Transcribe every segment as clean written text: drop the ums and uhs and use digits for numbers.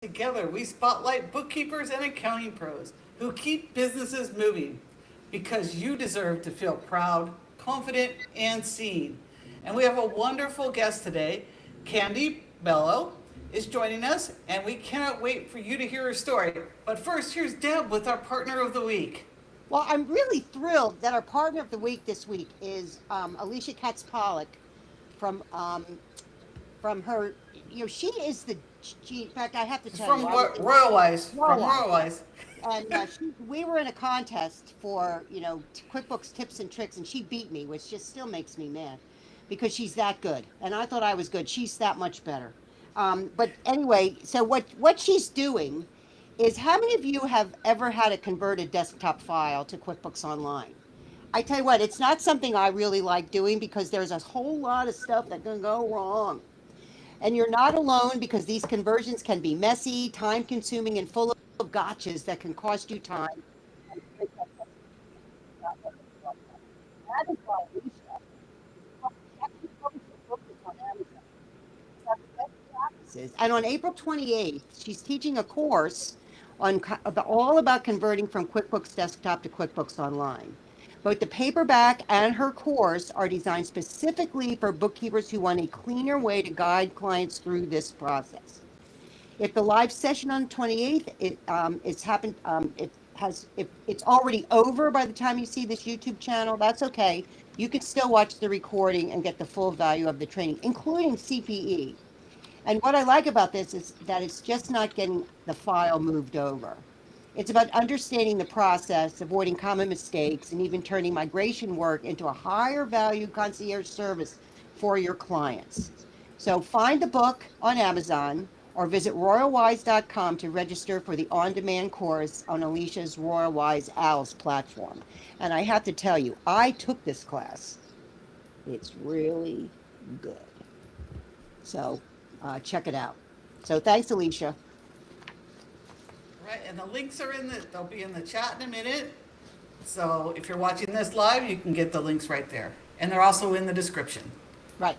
Together, we spotlight bookkeepers and accounting pros who keep businesses moving because you deserve to feel proud, confident, and seen. And we have a wonderful guest today. Candy Bellau is joining us, and we cannot wait for you to hear her story. But first, here's Deb with our Partner of the Week. Well, I'm really thrilled that our Partner of the Week this week is Alicia Katz Pollock from her, she is in fact, I have to tell From you. Royalwise. From Royalwise. And we were in a contest for, QuickBooks tips and tricks, and she beat me, which just still makes me mad because she's that good. And I thought I was good. She's that much better. But anyway, so what she's doing is, how many of you have ever had to convert a desktop file to QuickBooks Online? I tell you what, it's not something I really like doing because there's a whole lot of stuff that can go wrong. And you're not alone, because these conversions can be messy, time consuming, and full of gotchas that can cost you time. That is why Alicia actually published a book on Amazon. It's got the best practices. And on April 28th, she's teaching a course on all about converting from QuickBooks Desktop to QuickBooks Online. Both the paperback and her course are designed specifically for bookkeepers who want a cleaner way to guide clients through this process. If the live session on the 28th, if it's already over by the time you see this YouTube channel, that's okay. You can still watch the recording and get the full value of the training, including CPE. And what I like about this is that it's just not getting the file moved over. It's about understanding the process, avoiding common mistakes, and even turning migration work into a higher value concierge service for your clients. So find the book on Amazon or visit royalwise.com to register for the on-demand course on Alicia's Royalwise ALS platform. And I have to tell you, I took this class. It's really good. So check it out. So thanks, Alicia. Right, and the links are they'll be in the chat in a minute. So if you're watching this live, you can get the links right there. And they're also in the description. Right.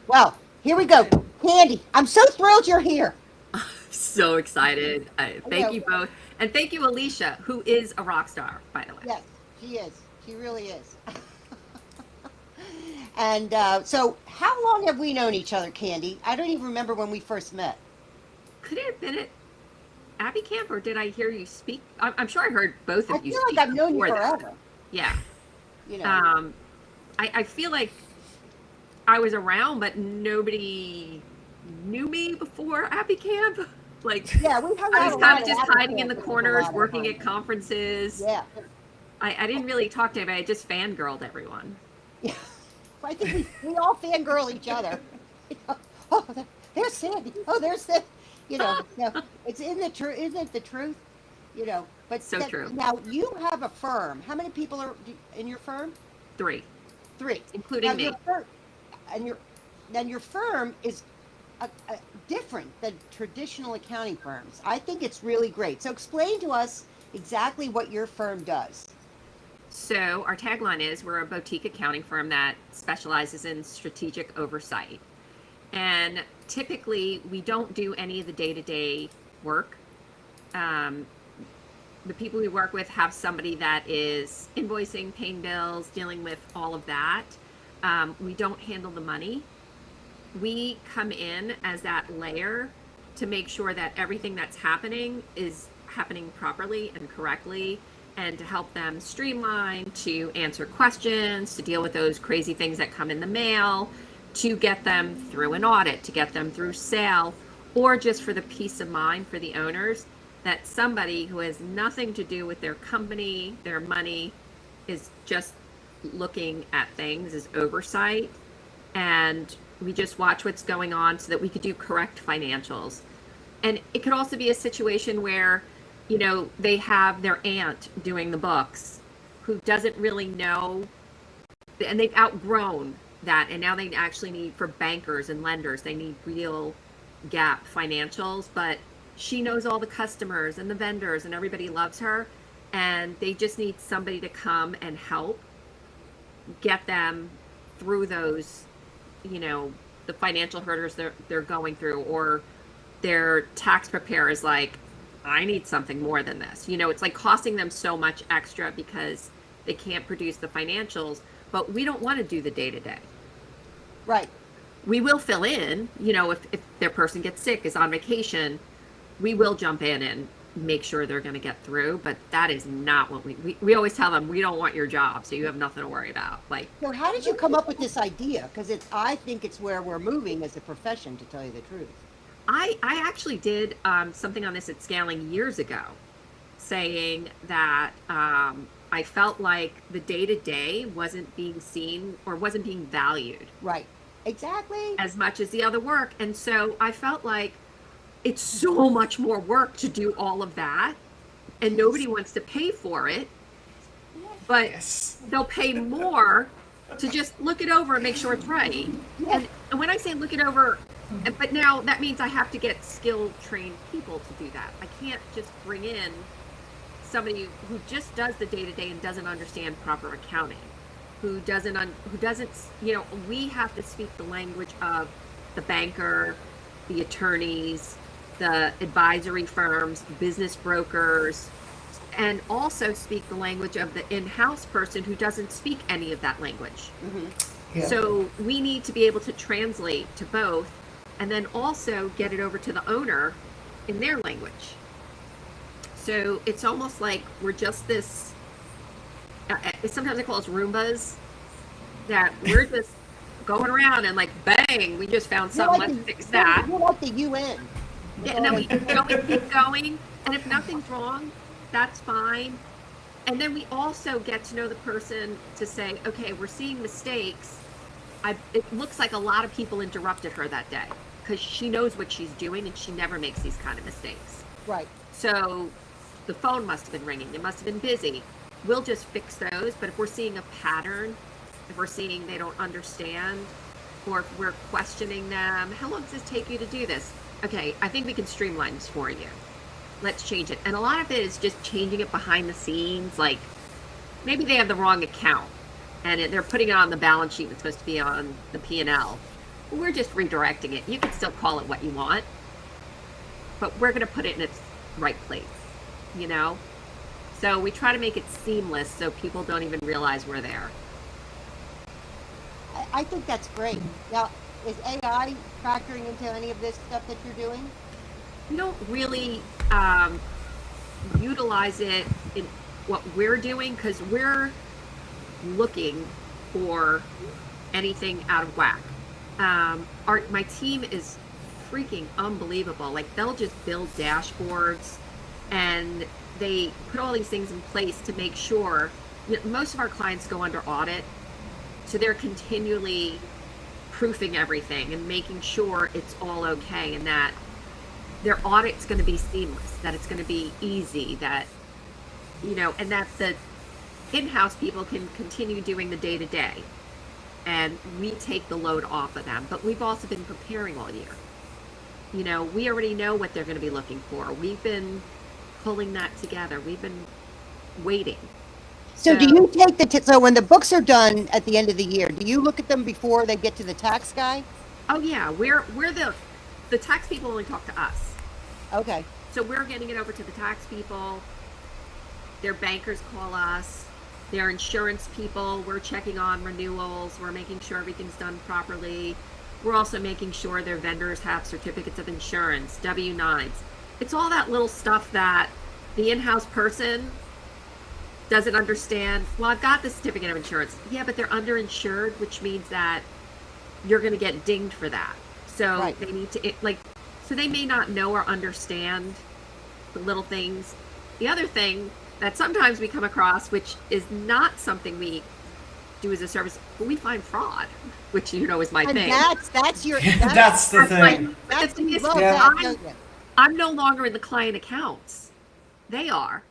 Well, here we go. Candy, I'm so thrilled you're here. So excited. Thank you both. And thank you, Alicia, who is a rock star, by the way. Yes, she is. She really is. And so how long have we known each other, Candy? I don't even remember when we first met. Could it have been at Abbey Camp, or did I hear you speak? I'm sure I heard both of you speak. I feel like I've known you forever. That. Yeah. I feel like I was around, but nobody knew me before Abbey Camp. Yeah, we hung out. I was kind of just hiding in the corners, working at conferences. Yeah. I didn't really talk to anybody. I just fangirled everyone. Yeah. I think we all fangirl each other. Oh, there's Sandy. Oh, there's the. It's isn't it the truth? But so true. Now you have a firm. How many people are in your firm? Three, now including me. Your firm is different than traditional accounting firms. I think it's really great. So explain to us exactly what your firm does. So our tagline is, we're a boutique accounting firm that specializes in strategic oversight. And typically, we don't do any of the day-to-day work. The people we work with have somebody that is invoicing, paying bills, dealing with all of that. We don't handle the money. We come in as that layer to make sure that everything that's happening is happening properly and correctly, and to help them streamline, to answer questions, to deal with those crazy things that come in the mail, to get them through an audit, to get them through sale, or just for the peace of mind for the owners that somebody who has nothing to do with their company, their money, is just looking at things as oversight. And we just watch what's going on so that we could do correct financials. And it could also be a situation where, they have their aunt doing the books who doesn't really know, and they've outgrown that, and now they actually need, for bankers and lenders, they need real GAAP financials, but she knows all the customers and the vendors and everybody loves her, and they just need somebody to come and help get them through those, the financial hurdles they're going through, or their tax preparer is like, I need something more than this. You know, it's like costing them so much extra because they can't produce the financials, but we don't want to do the day-to-day. Right. We will fill in, you know, if their person gets sick, is on vacation, we will jump in and make sure they're going to get through, but that is not what we always tell them, we don't want your job, so you have nothing to worry about. Like, So how did you come up with this idea? Because I think it's where we're moving as a profession, to tell you the truth. I actually did something on this at Scaling years ago, saying that I felt like the day-to-day wasn't being seen or wasn't being valued. Right. Exactly. As much as the other work. And so I felt like it's so much more work to do all of that, and nobody wants to pay for it, but they'll pay more to just look it over and make sure it's right. And when I say look it over, but now that means I have to get skilled, trained people to do that. I can't just bring in somebody who just does the day-to-day and doesn't understand proper accounting, who doesn't, you know, we have to speak the language of the banker, the attorneys, the advisory firms, business brokers, and also speak the language of the in-house person who doesn't speak any of that language. Mm-hmm. Yeah. So we need to be able to translate to both, and then also get it over to the owner in their language. So it's almost like we're just this, sometimes I call us Roombas, that we're just going around and like, bang, we just found something, let's fix that. You're like the UN. Yeah, and then we keep going, and if nothing's wrong, that's fine. And then we also get to know the person to say, okay, we're seeing mistakes. It looks like a lot of people interrupted her that day because she knows what she's doing and she never makes these kind of mistakes. Right. So the phone must have been ringing. It must have been busy. We'll just fix those. But if we're seeing a pattern, if we're seeing they don't understand, or if we're questioning them, how long does this take you to do this? Okay, I think we can streamline this for you. Let's change it. And a lot of it is just changing it behind the scenes. Like maybe they have the wrong account and they're putting it on the balance sheet. It's supposed to be on the P&L. We're just redirecting it. You can still call it what you want, but we're going to put it in its right place, you know? So we try to make it seamless so people don't even realize we're there. I think that's great. Now, is AI factoring into any of this stuff that you're doing? We don't really utilize it in what we're doing because we're looking for anything out of whack. My team is freaking unbelievable. Like they'll just build dashboards and they put all these things in place to make sure, you know, most of our clients go under audit, so they're continually proofing everything and making sure it's all okay and that their audit's going to be seamless, that it's going to be easy, that, you know, and that the in-house people can continue doing the day-to-day and we take the load off of them. But we've also been preparing all year. You know, we already know what they're going to be looking for. We've been pulling that together. We've been waiting. So do you take so when the books are done at the end of the year, do you look at them before they get to the tax guy? Oh yeah, we're the tax people only talk to us. Okay. So we're getting it over to the tax people. Their bankers call us. Their insurance people, we're checking on renewals. We're making sure everything's done properly. We're also making sure their vendors have certificates of insurance, W-9s. It's all that little stuff that the in-house person doesn't understand. Well, I've got the certificate of insurance. Yeah, but they're underinsured, which means that you're going to get dinged for that. So Right. they need to, so they may not know or understand the little things. The other thing that sometimes we come across, which is not something we do as a service, but we find fraud, which, you know, is my And thing. that's your That's the thing. that's The thing is, love Yeah. that, don't you? I'm no longer in the client accounts. They are.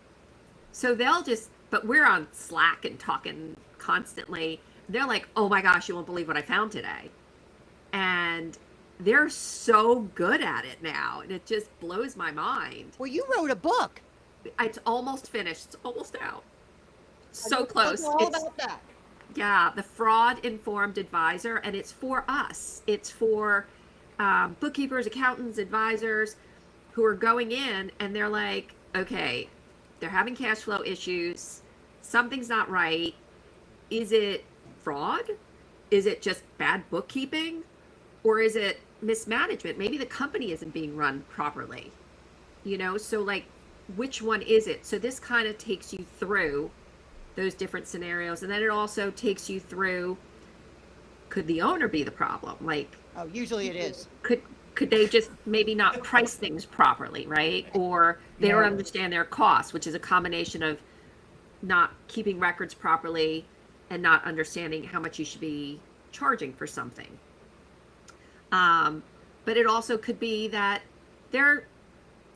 So they'll just, but we're on Slack and talking constantly. They're like, oh my gosh, you won't believe what I found today. And they're so good at it now. And it just blows my mind. Well, you wrote a book. It's almost finished. It's almost out. So You're close. all It's, about that. yeah, the fraud informed advisor. And it's for us. It's for bookkeepers, accountants, advisors who are going in and they're like, okay, they're having cash flow issues. Something's not right. Is it fraud? Is it just bad bookkeeping? Or is it mismanagement? Maybe the company isn't being run properly. So like, which one is it? So this kind of takes you through those different scenarios. And then it also takes you through, could the owner be the problem? Like, Oh, usually it is. could they just maybe not price things properly, right? Or they don't understand their costs, which is a combination of not keeping records properly and not understanding how much you should be charging for something. But it also could be that they're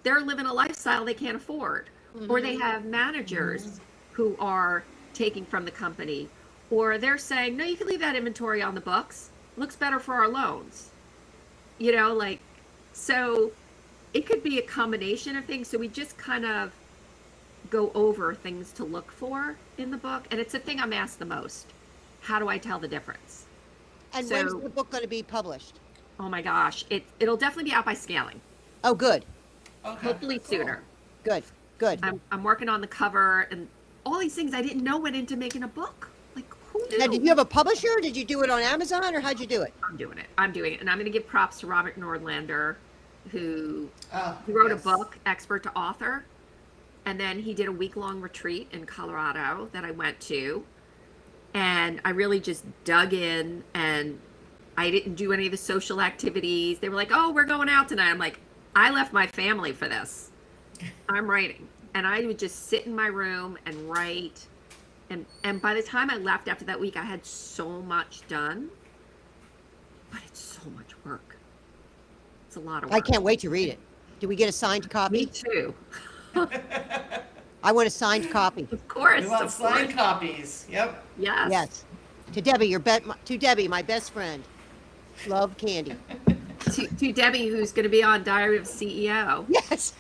living a lifestyle they can't afford, or they have managers who are taking from the company, or they're saying, no, you can leave that inventory on the books. Looks better for our loans. So it could be a combination of things. So we just kind of go over things to look for in the book. And it's the thing I'm asked the most. How do I tell the difference? And when's the book going to be published? Oh my gosh. It'll definitely be out by scaling. Oh, good. Okay. Hopefully sooner. Good. I'm working on the cover and all these things I didn't know went into making a book. Like, who knew? Now, did you have a publisher? Did you do it on Amazon, or how'd you do it? I'm doing it. And I'm going to give props to Robert Nordlander, who wrote a book, Expert to Author. And then he did a week-long retreat in Colorado that I went to. And I really just dug in, and I didn't do any of the social activities. They were like, oh, we're going out tonight. I'm like, I left my family for this. I'm writing. And I would just sit in my room and write. And by the time I left after that week, I had so much done. But it's so much work. It's a lot of work. I can't wait to read it. Do we get a signed copy? Me too. I want a signed copy. Of course. We want signed copies. Yep. Yes. Yes. To Debbie, my best friend. Love Candy. To Debbie, who's going to be on Diary of a CEO. Yes.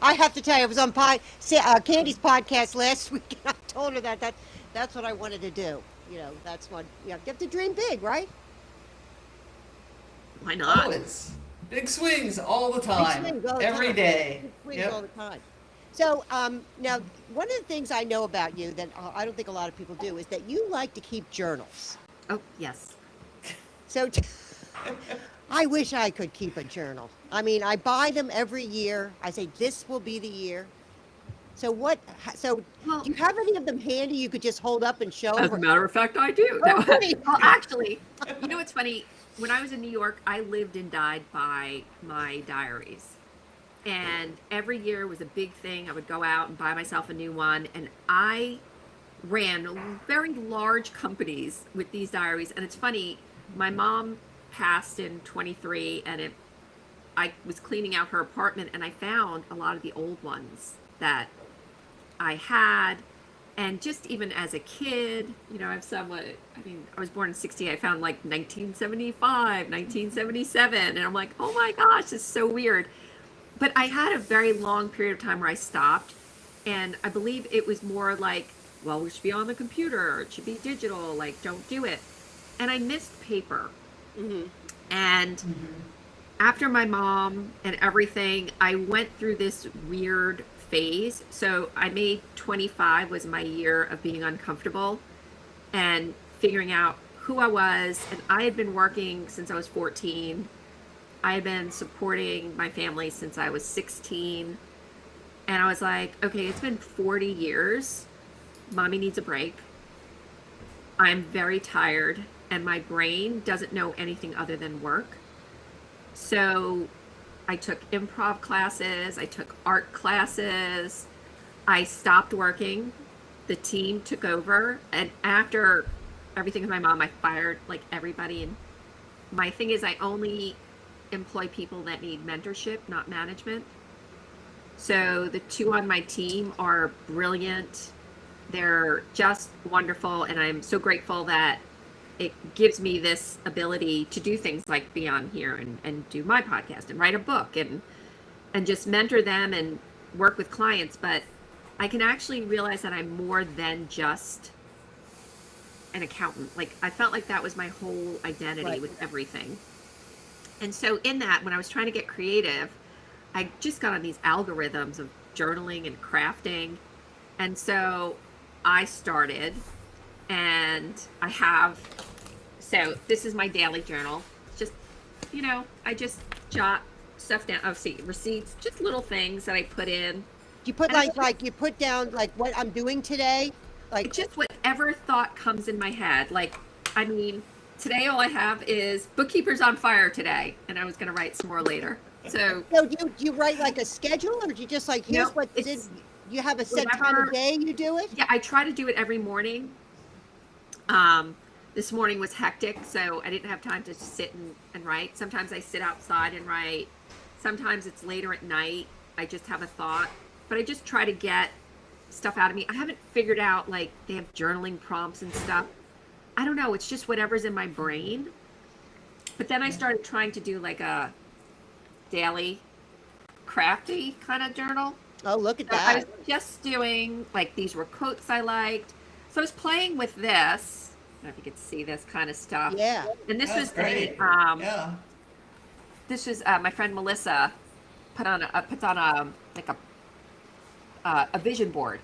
I have to tell you, I was on Candy's podcast last week, and I told her that's what I wanted to do. That's what you have to dream big, right? Why not? Always. Big swings all the time. Big swings all the Every time. day. Big swings Yep. all the time. So now, one of the things I know about you that I don't think a lot of people do is that you like to keep journals. Oh, yes. So I wish I could keep a journal. I mean, I buy them every year. I say, this will be the year. So Well, do you have any of them handy you could just hold up and show? as a matter of fact, I do. Oh, really? Well, actually, what's funny? When I was in New York, I lived and died by my diaries. And every year was a big thing. I would go out and buy myself a new one. And I ran very large companies with these diaries. And it's funny, my mom passed in 23, and I was cleaning out her apartment, and I found a lot of the old ones that I had. And just even as a kid, I have I was born in 60. I found like 1975, 1977. And I'm like, oh my gosh, it's so weird. But I had a very long period of time where I stopped. And I believe it was more like, well, we should be on the computer. It should be digital. Like, don't do it. And I missed paper. Mm-hmm. And after my mom and everything, I went through this weird phase. So I made 25 was my year of being uncomfortable and figuring out who I was. And I had been working since I was 14. I had been supporting my family since I was 16. And I was like, okay, it's been 40 years. Mommy needs a break. I'm very tired, and my brain doesn't know anything other than work. So I took improv classes, I took art classes, I stopped working, the team took over, and after everything with my mom, I fired like everybody. And my thing is, I only employ people that need mentorship, not management. So the two on my team are brilliant. They're just wonderful, and I'm so grateful that it gives me this ability to do things like be on here and do my podcast and write a book and just mentor them and work with clients. But I can actually realize that I'm more than just an accountant. Like I felt like that was my whole identity Right. with everything. And so in that, when I was trying to get creative, I just got on these algorithms of journaling and crafting. And so I started, and I have, so this is my daily journal. Just, you know, I just jot stuff down. Oh, see, receipts, just little things that I put in. You put And like you put down like what I'm doing today, like just whatever thought comes in my head. Like, I mean, today all I have is Bookkeepers on fire today, and I was going to write some more later. So do you write like a schedule, or do you just like here's No, what did it's you have a set time whatever- of day you do it? yeah, I try to do it every morning. This morning was hectic, so I didn't have time to sit and write. Sometimes I sit outside and write. Sometimes it's later at night. I just have a thought, but I just try to get stuff out of me. I haven't figured out, like, they have journaling prompts and stuff. I don't know. It's just whatever's in my brain. But then I started trying to do like a daily crafty kind of journal. Oh, look at So I that. was just doing, like, these were quotes I liked. So I was playing with this. I don't know if you could see this kind of stuff. Yeah. And this That's was great. the, this was my friend Melissa puts on a vision board.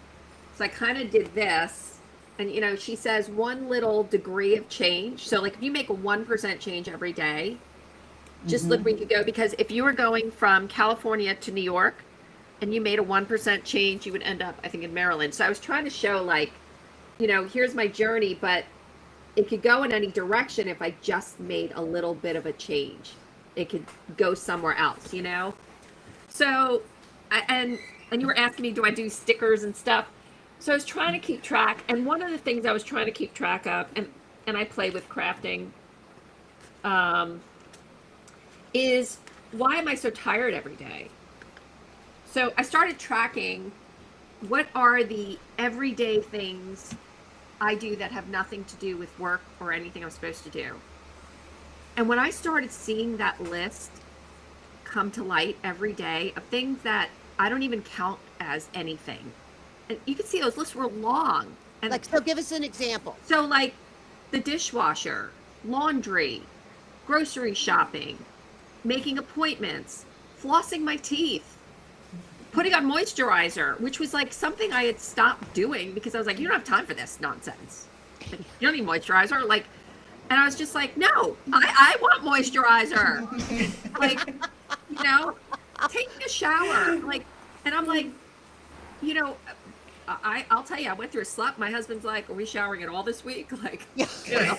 So I kind of did this, and you know, she says one little degree of change. So like if you make a 1% change every day, just look where you could go. Because if you were going from California to New York and you made a 1% change, you would end up, I think, in Maryland. So I was trying to show, like, you know, here's my journey, but it could go in any direction if I just made a little bit of a change. It could go somewhere else, you know? So, and you were asking me, do I do stickers and stuff? So I was trying to keep track. And one of the things I was trying to keep track of, and I play with crafting, is why am I so tired every day? So I started tracking what are the everyday things I do that have nothing to do with work or anything I'm supposed to do. And when I started seeing that list come to light every day of things that I don't even count as anything, and you can see those lists were long. And Like, so give us an example. so, like, the dishwasher, laundry, grocery shopping, making appointments, flossing my teeth, putting on moisturizer, which was like something I had stopped doing because I was like, you don't have time for this nonsense. Like, you don't need moisturizer. Like, and I was just like, no, I want moisturizer. Like, you know, taking a shower. Like, and I'm like, you know, I'll tell you, I went through a slump. My husband's like, are we showering at all this week? Like, you know.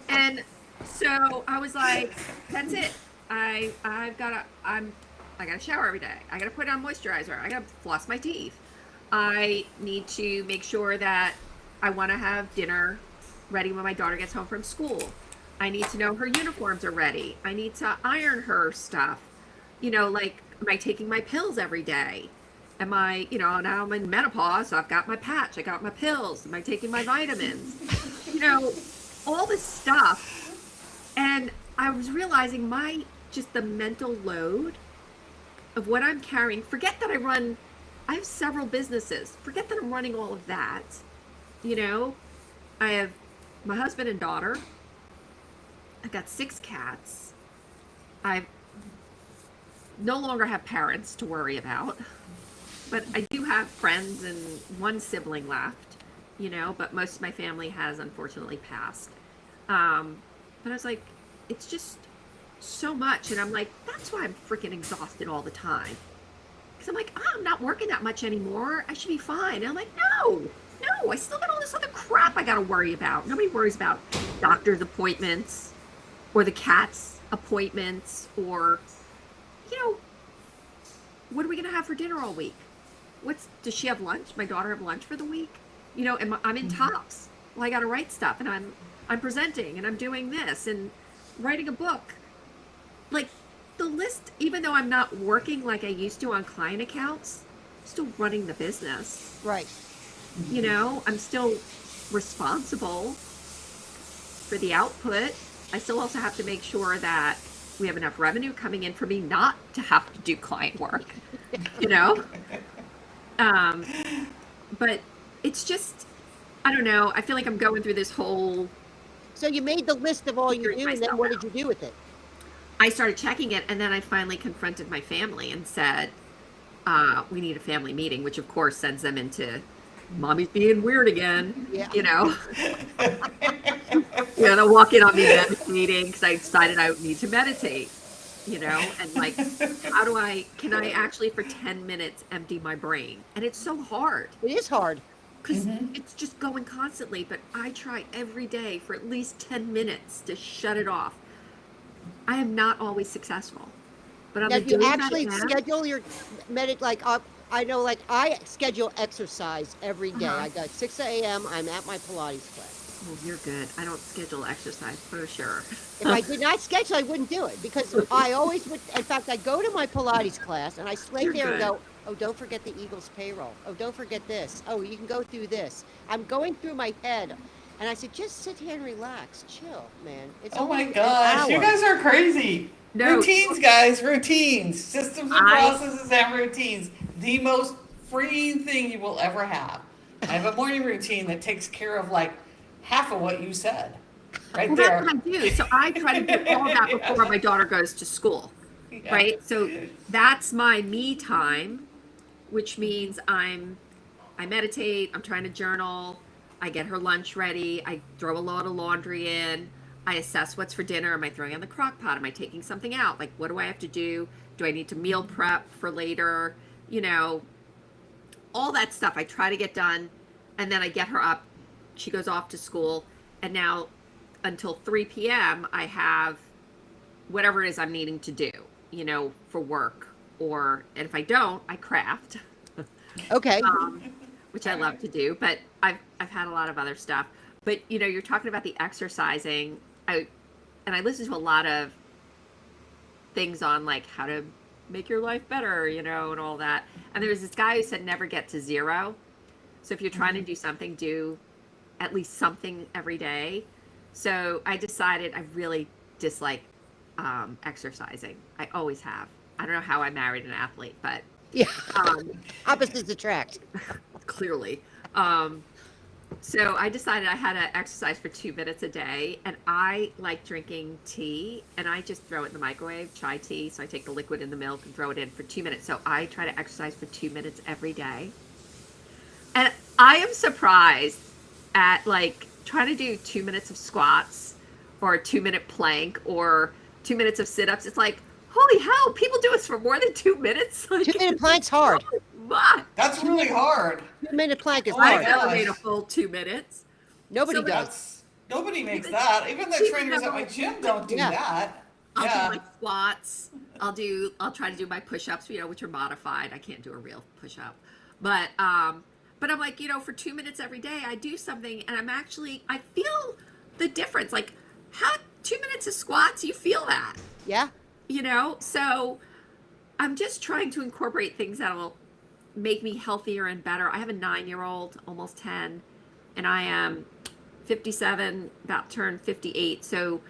And so I was like, that's it. I gotta shower every day. I gotta put on moisturizer. I gotta floss my teeth. I need to make sure that I want to have dinner ready when my daughter gets home from school. I need to know her uniforms are ready. I need to iron her stuff. You know, like, am I taking my pills every day? Am I, you know, now I'm in menopause, so I've got my patch, I got my pills. Am I taking my vitamins? You know, all this stuff. And I was realizing just the mental load of what I'm carrying. Forget that I have several businesses. Forget that I'm running all of that. You know, I have my husband and daughter. I've got 6 cats. I no longer have parents to worry about, but I do have friends and one sibling left, you know, but most of my family has unfortunately passed. But I was like, it's just so much. And I'm like, that's why I'm freaking exhausted all the time. Because I'm like, I'm not working that much anymore. I should be fine. And I'm like, no, I still got all this other crap I got to worry about. Nobody worries about doctor's appointments or the cat's appointments or, you know, what are we going to have for dinner all week? Does she have lunch? My daughter have lunch for the week? You know, and I'm in tops. Well, I got to write stuff, and I'm presenting, and I'm doing this and writing a book. Like, the list, even though I'm not working like I used to on client accounts, I'm still running the business. Right. You know, I'm still responsible for the output. I still also have to make sure that we have enough revenue coming in for me not to have to do client work, you know? But it's just, I don't know. I feel like I'm going through this whole. So you made the list of all you Figuring do, and then myself what out. did you do with it? I started checking it, and then I finally confronted my family and said, "We need a family meeting," which of course sends them into, "Mommy's being weird again." Yeah. You know. I walk in on me meditating because I decided I would need to meditate. And like, can I actually for 10 minutes empty my brain? And it's so hard It is hard. because it's just going constantly, but I try every day for at least 10 minutes to shut it off. I am not always successful, but on Now, the do you days I actually am, schedule your I know, like, I schedule exercise every day. I got 6 a.m. I'm at my Pilates class. oh, you're good. I don't schedule exercise for sure. If I did not schedule, I wouldn't do it because I always would. In fact, I go to my Pilates class and I sit You're there and good. go, oh, don't forget the Eagles payroll. Oh, don't forget this. Oh, you can go through this. I'm going through my head. And I said, just sit here and relax. Chill, man. It's Oh my only an gosh, you hour. guys are crazy. No. Routines, guys, routines. Systems and I- processes and routines. The most freeing thing you will ever have. I have a morning routine that takes care of like half of what you said. Right Well, there. that's what I do. So I try to do all that before my daughter goes to school. Yeah. Right? So that's my me time, which means I meditate, I'm trying to journal, I get her lunch ready, I throw a lot of laundry in, I assess what's for dinner, am I throwing in the crock pot, am I taking something out? Like, what do I have to do? Do I need to meal prep for later? All that stuff I try to get done, and then I get her up, she goes off to school, and now until 3 p.m. I have whatever it is I'm needing to do, for work, and if I don't, I craft, Okay. which I love to do, but I've had a lot of other stuff. But you're talking about the exercising. I listen to a lot of things on like how to make your life better, and all that. And there was this guy who said never get to zero. So if you're trying to do something, do at least something every day. So I decided I really dislike exercising. I always have. I don't know how I married an athlete, but Yeah. um, Opposites attract. clearly. So I decided I had to exercise for 2 minutes a day, and I like drinking tea, and I just throw it in the microwave, chai tea. So I take the liquid in the milk and throw it in for 2 minutes. So I try to exercise for 2 minutes every day. And I am surprised at like trying to do 2 minutes of squats or a 2-minute plank or 2 minutes of sit-ups. It's like, holy hell, people do this for more than 2 minutes. Like, 2-minute plank's hard. much. That's really hard. 2-minute plank is Oh my hard. I never gosh. made a full 2 minutes. Nobody So does. Nobody makes that. Even the trainers at my gym don't do Yeah. that. I'll Yeah. do my squats. I'll try to do my push-ups, which are modified. I can't do a real push-up. But I'm like, for 2 minutes every day, I do something, and I feel the difference. Like, how 2 minutes of squats, you feel that, Yeah. So I'm just trying to incorporate things that will make me healthier and better. I have a 9-year-old, almost 10, and I am 57, about to turn 58. So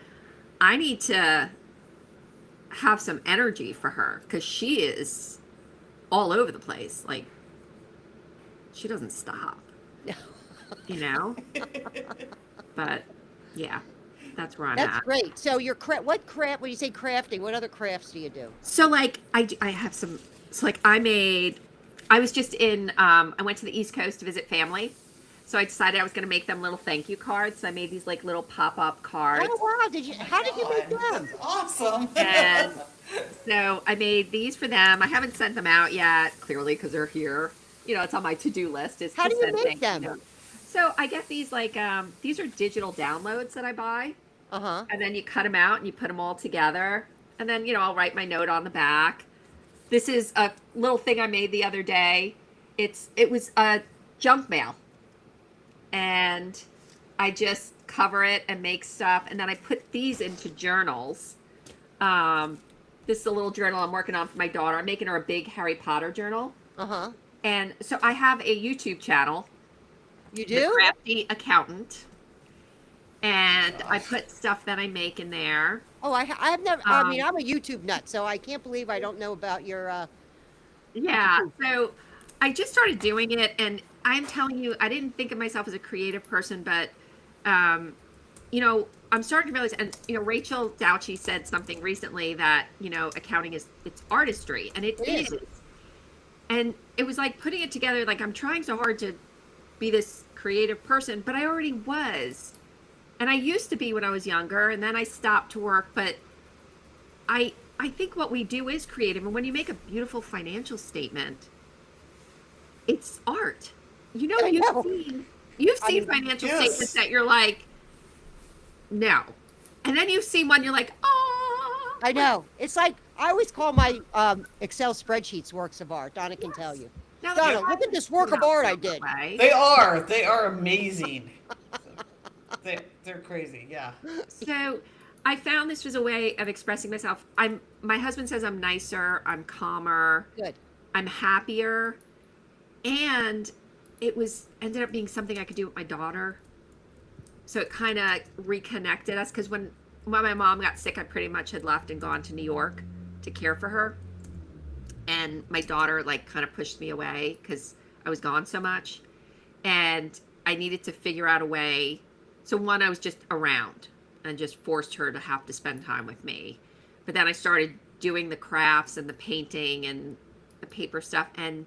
I need to have some energy for her because she is all over the place. Like, she doesn't stop, but yeah, that's where I'm That's at. great. So your when you say crafting, what other crafts do you do? So like I have some. So like I was just I went to the East Coast to visit family. So I decided I was going to make them little thank you cards. So I made these like little pop-up cards. Oh wow! How did you make God, them? That's awesome. And so I made these for them. I haven't sent them out yet, clearly, because they're here. It's on my to-do list. Is How to do you send make thank them? notes. So I get these like these are digital downloads that I buy, and then you cut them out and you put them all together, and then I'll write my note on the back. This is a little thing I made the other day. It was a junk mail, and I just cover it and make stuff, and then I put these into journals. This is a little journal I'm working on for my daughter. I'm making her a big Harry Potter journal. And so I have a YouTube channel. You The do? Crafty Accountant. And I put stuff that I make in there. Oh, I've never. I mean, I'm a YouTube nut, so I can't believe I don't know about your. Yeah. So I just started doing it, and I'm telling you, I didn't think of myself as a creative person, but you know, I'm starting to realize, and you know, Rachel Douchy said something recently that, you know, accounting it's artistry, and it is. And it was like putting it together, like I'm trying so hard to be this creative person, but I already was. And I used to be when I was younger, and then I stopped to work, but I think what we do is creative. And when you make a beautiful financial statement, it's art. You know, you've seen financial statements that you're like, no. And then you see one, you're like, oh. I know. It's like, I always call my Excel spreadsheets works of art. Donna can tell you. Now, Donna, look at this work of art I did. They are amazing. They're crazy, yeah. So I found this was a way of expressing myself. My husband says I'm nicer, I'm calmer, Good. I'm happier, and it ended up being something I could do with my daughter. So it kind of reconnected us, because when my mom got sick, I pretty much had left and gone to New York to care for her, and my daughter like kind of pushed me away because I was gone so much, and I needed to figure out a way. So one, I was just around and just forced her to have to spend time with me. But then I started doing the crafts and the painting and the paper stuff, and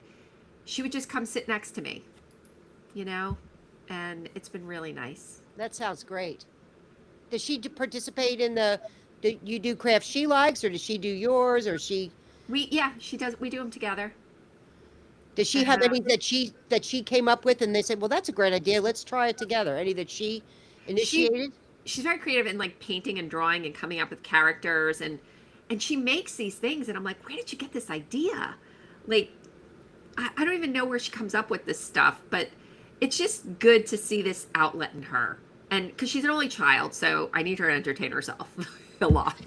she would just come sit next to me, you know, and it's been really nice. That sounds great. Does she participate in do you do crafts she likes, or does she do yours, or she does. We do them together. does she have any that she came up with and they said, well, that's a great idea, let's try it together? Any that she initiated? She's very creative in like painting and drawing and coming up with characters, and she makes these things, and I'm like, where did you get this idea? Like, I don't even know where she comes up with this stuff, but it's just good to see this outlet in her. And because she's an only child, so I need her to entertain herself a lot,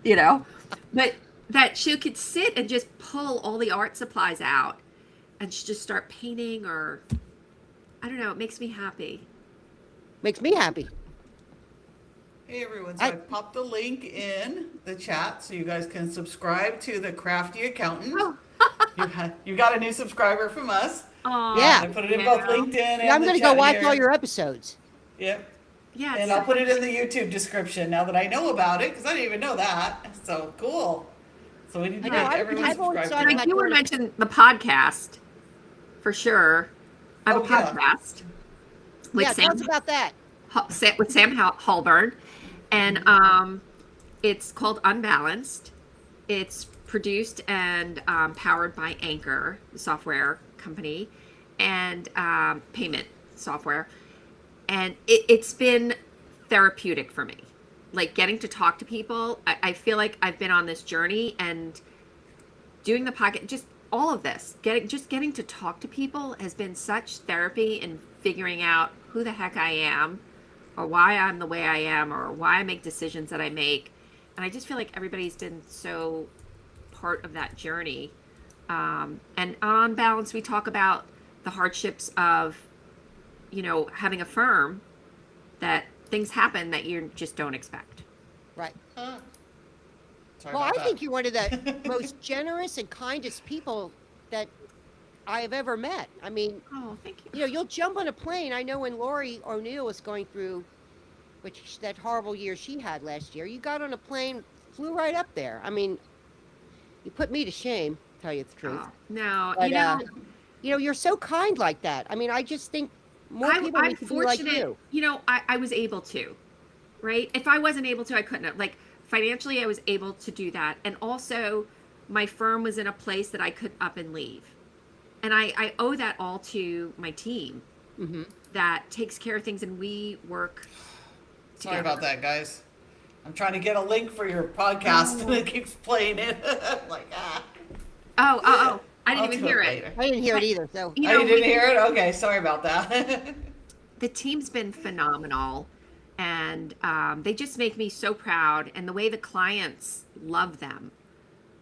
you know, but that she could sit and just pull all the art supplies out and just start painting, or I don't know, it makes me happy. Makes me happy. Hey everyone, so I popped the link in the chat so you guys can subscribe to the Crafty Accountant. Oh. You got a new subscriber from us. Yeah. I put it in both LinkedIn and I'm going to go watch all your episodes. Yep. Yeah. And I'll put it in the YouTube description now that I know about it, because I didn't even know that. So cool. So we need to get everyone subscribed. And I do want to mention the podcast for sure. I have a podcast with Sam. Tell us about that. With Sam Halburn, and it's called Unbalanced. It's produced and powered by Anchor, the software company, and payment software. And it's been therapeutic for me. Like getting to talk to people. I feel like I've been on this journey, and doing the podcast, just all of this, getting to talk to people has been such therapy in figuring out who the heck I am, or why I'm the way I am, or why I make decisions that I make. And I just feel like everybody's been so part of that journey. And on balance, we talk about the hardships of, you know, having a firm, that things happen that you just don't expect. Right. Sorry Well, about I that. think you're one of the most generous and kindest people that I have ever met. I mean, Oh, thank you. you know, you'll jump on a plane. I know when Lori O'Neill was going through, that horrible year she had last year, you got on a plane, flew right up there. I mean, you put me to shame, to tell you the truth. Oh, no, But, you know, you're so kind like that. I mean, I just think more people I'm need to be like fortunate, you. you know, I was able to, right? If I wasn't able to, I couldn't have. Like, financially, I was able to do that. And also, my firm was in a place that I could up and leave. And I owe that all to my team that takes care of things, and we work Sorry together. about that, guys. I'm trying to get a link for your podcast, and it keeps playing it. Like, Oh, I didn't I'll even do hear it. later. I didn't hear it either, so. You Oh, know, you didn't hear it? Okay, sorry about that. the team's been phenomenal, and they just make me so proud. And the way the clients love them,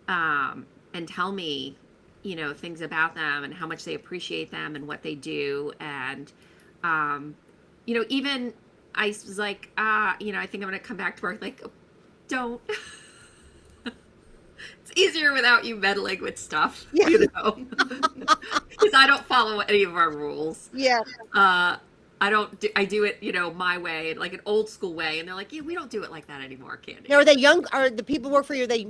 and tell me, you know, things about them and how much they appreciate them and what they do. And, you know, even I was like, you know, I think I'm going to come back to work. Like, don't. easier without you meddling with stuff, Yeah. you know, because I don't follow any of our rules. Yeah. I do it, you know, my way, like an old school way. And they're like, yeah, we don't do it like that anymore, Candy. Now, are they young? Are the people who work for you, are they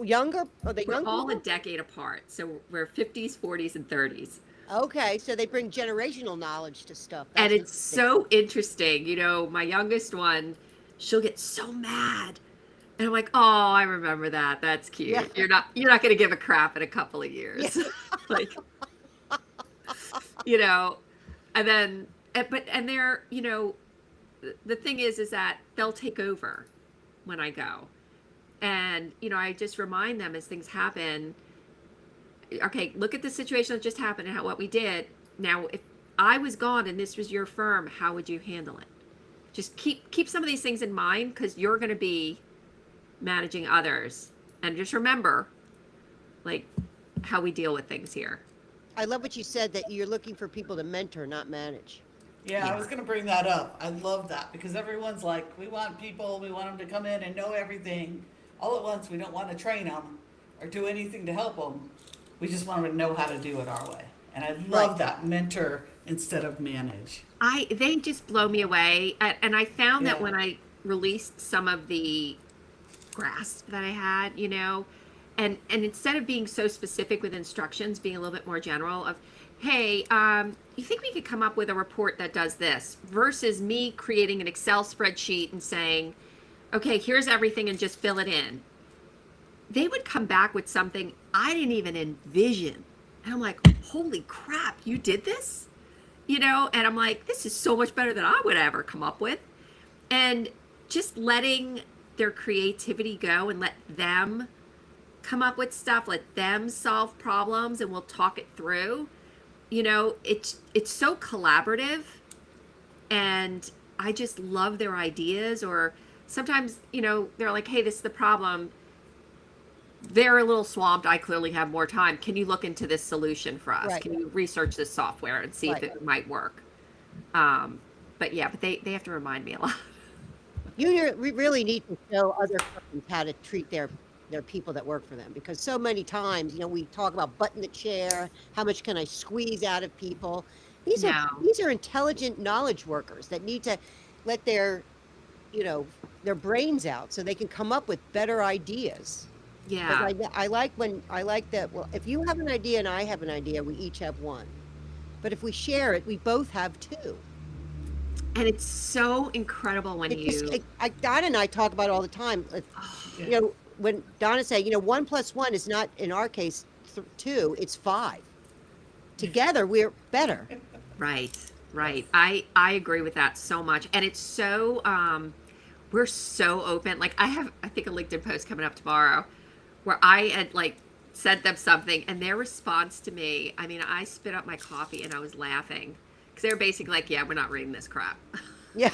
younger? Are they We're young all a people? decade apart. So we're 50s, 40s, and 30s. Okay, so they bring generational knowledge to stuff. And That's it's so interesting. You know, my youngest one, she'll get so mad. And I'm like, oh, I remember that. That's cute. Yeah. You're not going to give a crap in a couple of years. Yeah. Like, you know, and then, and they're, you know, the thing is that they'll take over when I go. And, you know, I just remind them as things happen, okay, look at the situation that just happened and what we did. Now, if I was gone and this was your firm, how would you handle it? Just keep some of these things in mind, because you're going to be managing others. And just remember, like, how we deal with things here. I love what you said, that you're looking for people to mentor, not manage. Yeah, I was going to bring that up. I love that, because everyone's like, we want people, we want them to come in and know everything all at once. We don't want to train them or do anything to help them. We just want them to know how to do it our way. And I love that, mentor instead of manage. They just blow me away. And I found that Yeah. when I released some of the grasp that I had, you know, and instead of being so specific with instructions, being a little bit more general of, hey, you think we could come up with a report that does this, versus me creating an Excel spreadsheet and saying, okay, here's everything and just fill it in. They would come back with something I didn't even envision. And I'm like, holy crap, you did this? You know, and I'm like, this is so much better than I would ever come up with. And just letting their creativity go and let them come up with stuff, let them solve problems, and we'll talk it through. You know, it's so collaborative, and I just love their ideas. Or sometimes, you know, they're like, hey, this is the problem. They're a little swamped. I clearly have more time. Can you look into this solution for us? Right. Can you research this software and see if it might work? But yeah, but they have to remind me a lot. We really need to show other firms how to treat their people that work for them, because so many times, you know, we talk about button the chair, how much can I squeeze out of people? These are intelligent knowledge workers that need to let their, you know, their brains out so they can come up with better ideas. Yeah. I like that. Well, if you have an idea and I have an idea, we each have one. But if we share it, we both have two. And it's so incredible when Donna and I talk about it all the time. You know, when Donna say, you know, 1 + 1 is not, in our case, 2, it's 5. Together, we're better. Right. I agree with that so much. And it's so, we're so open. Like I think a LinkedIn post coming up tomorrow where I had like sent them something, and their response to me, I mean, I spit up my coffee and I was laughing, because they were basically like, yeah, we're not reading this crap. Yeah.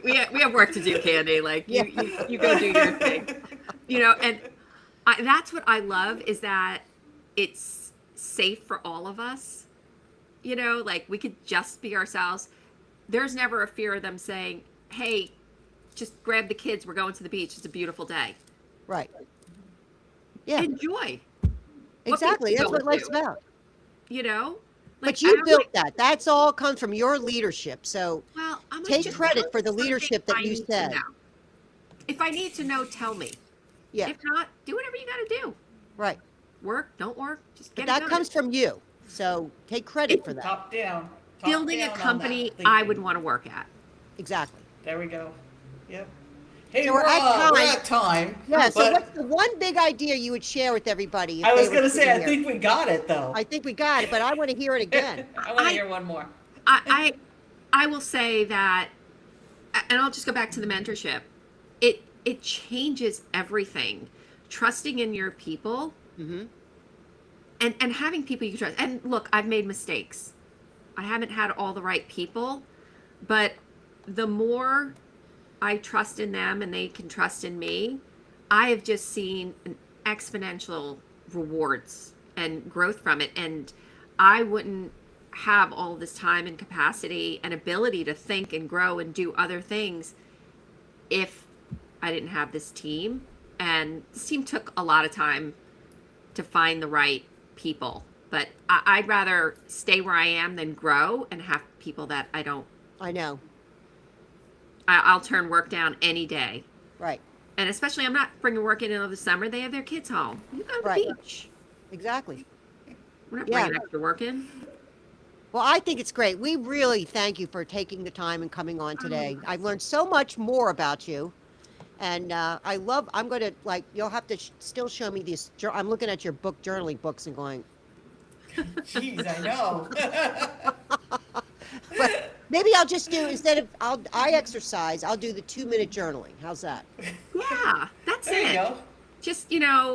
we have work to do, Candy. Like you go do your thing, you know. And that's what I love, is that it's safe for all of us. You know, like we could just be ourselves. There's never a fear of them saying, hey, just grab the kids, we're going to the beach, it's a beautiful day. Right. Yeah. Enjoy. Exactly. That's what life's about. You know? But you built that. That's all comes from your leadership. So take credit for the leadership that you said. If I need to know, tell me. Yeah. If not, do whatever you got to do. Right. Work, don't work, just get it done. done. That comes from you. So take credit for that. Top down. Building a company I would want to work at. Exactly. There we go. Yep. Hey, So we're at time. Yeah. So what's the one big idea you would share with everybody? I was going to say, I think we got it, though. I think we got it, but I want to hear it again. I want to hear one more. I will say that, and I'll just go back to the mentorship. It changes everything. Trusting in your people, Mm-hmm. and having people you can trust. And look, I've made mistakes. I haven't had all the right people, but the more I trust in them and they can trust in me, I have just seen an exponential rewards and growth from it. And I wouldn't have all this time and capacity and ability to think and grow and do other things if I didn't have this team. And this team took a lot of time to find the right people. But I'd rather stay where I am than grow and have people that I don't. I know. I'll turn work down any day. Right. And especially, I'm not bringing work in over the summer. They have their kids home. You go to the beach. Exactly. We're not bringing extra work in. Well, I think it's great. We really thank you for taking the time and coming on today. I've learned so much more about you. And I'm going to, you'll have to still show me these. I'm looking at your journaling books and going. Jeez, I know. But maybe I'll just do, instead of, I exercise, I'll do the 2-minute journaling. How's that? Yeah, that's There it. you go. Just,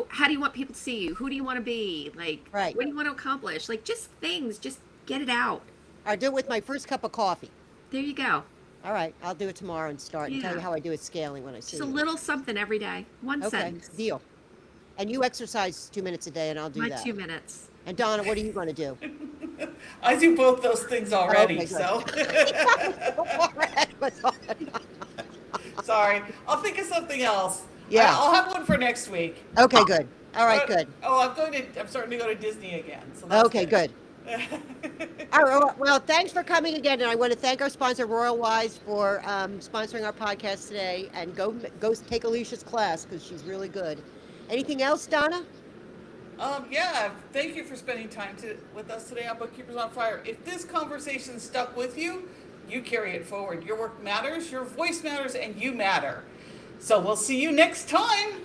how do you want people to see you? Who do you want to be? Right. What do you want to accomplish? Just things, just get it out. I'll do it with my first cup of coffee. There you go. All right. I'll do it tomorrow and start and tell you how I do it scaling when I see Just a you. little something every day. One Okay, sentence. deal. And you exercise 2 minutes a day and I'll do My that. 2 minutes. And Donna, what are you going to do? I do both those things already, Okay, so. Sorry. I'll think of something else. Yeah. I'll have one for next week. Okay, good. All right, good. Oh, I'm starting to go to Disney again. So that's Okay, good. All right, well, thanks for coming again, and I want to thank our sponsor, Royalwise, for sponsoring our podcast today. And go take Alicia's class because she's really good. Anything else, Donna? Yeah, thank you for spending time with us today on Bookkeepers on Fire. If this conversation stuck with you, you carry it forward. Your work matters, your voice matters, and you matter. So we'll see you next time.